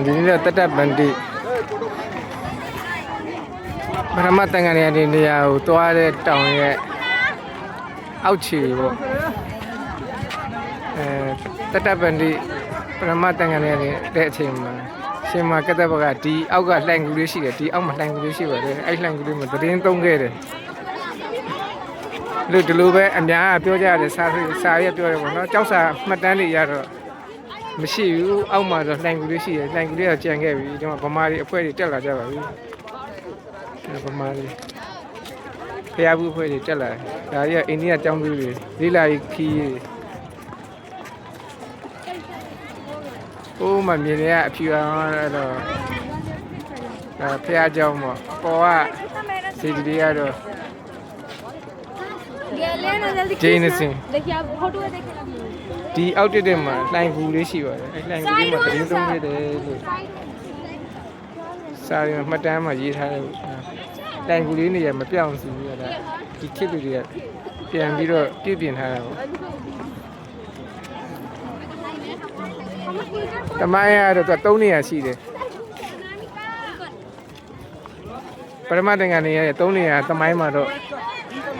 ဒီနေ့တက်တက်ပန်တီပရမတ်တန်ကန်ရတဲ့နေရာကိုတွားတဲ့တောင်ရဲ့အောက်ခြေပေါ့တက်တက်ပန်တီပရမတ်တန်ကန်ရတဲ့အချိန်မှာရှင်မကတဲ့ဘက်ကဒီအောက်ကလှိုင်ကူလေးရှိတယ်ဒီအောက်မှာလှိုင်ကူလေးရှိပါတယ်အဲ့လှိုင်ကူလေးမှာသတင်းသုံးခဲ့တယ်လို့ဒီလိုပဲအများကပြောကြတယ်စာရပြောတယ်ပေါ့နော်ကြောက်စာမှတ်တမ်းတွေရတော့မရှိဘူးအောက်မှာတော့လှိုင်ကူလေးရှိတယ်လှိုင်ကူလေးကကြံခဲ့ပြီဒီမှာဗမာတွေအဖွဲ့တွေတက်လာကြပါပြီဗမာတွေဖျားဘူးအဖွဲ့တွေတက်လာဒါကြီးကအိန္ဒိယကျောင်းသူတွေလေးလာခီးဟိုမှာမြင်နေရအဖြူအောင်အဲ့တော့ဖျားကျောင်းပေါ့အပေါ်ကစီဒီတွေကတော့ဂျင်းနေစင်ဒီအောက်တက်မှာလှိုင်ကူလေးရှိပါတယ်အဲ့လှိုင်ကူလေးမှာသတင်းသုံးခဲ့တယ်လို့စာရမှတ်တမ်းမှာရေးထားတယ်လှိုင်ကူလေးနေရမပြောင်းစီဘူးအဲ့ဒါဒီခေတ်တွေကပြန်ပြီးတော့ပြည့်ပြင်ထားတာပေါ့တမိုင်းကတော့သူ3နေရာရှိတယ်ပရမတ်တန်ကန်နေရ3နေရာတမိုင်းမှာတော့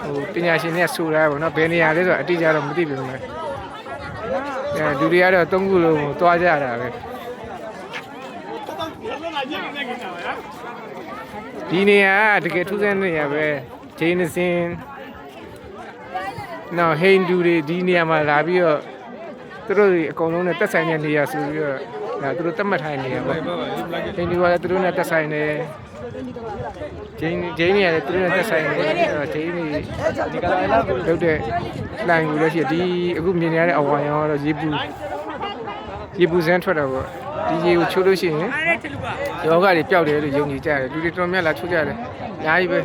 ဟိုပညာရှင်တွေကဆိုတာပေါ့နော်ဘယ်နေရာလဲဆိုတော့အတိအကျတော့မသိဘူးမယ်လူတွေကတော့3ခုလုံးကိုတွားကြတာပဲဒီနေရာတကယ်ထူးဆန်းနေရပဲဂျိန်းစင်နော်ဟိန္ဒူတွေဒီနေရာမှာလာပြီးတော့သူတို့အကုန်လုံးနဲ့တက်ဆိုင်တဲ့နေရာဆိုပြီးတော့ဒါသူတို့တတ်မှတ်ထားတဲ့နေရာပေါ့ဟိန္ဒူကလည်းသူတို့နဲ့တက်ဆိုင်တယ်ဂျိန်းနေရာလည်းသူတို့နဲ့တက်ဆိုင်တယ်ဂျိန်းနေဒီကလာလာလုပ်တဲ့လှိုင်ကူလည်းရှိဒီအခုမြင်နေရတဲ့အဝါရောတော့ရေပူစမ်းထွက်တာပေါ့ဒီရေကိုချိုးလို့ရှိရင်ယောဂတွေပျောက်တယ်လို့ယုံကြည်ကြတယ်လူတွေတော်များလာချိုးကြတယ်အများကြီးပဲ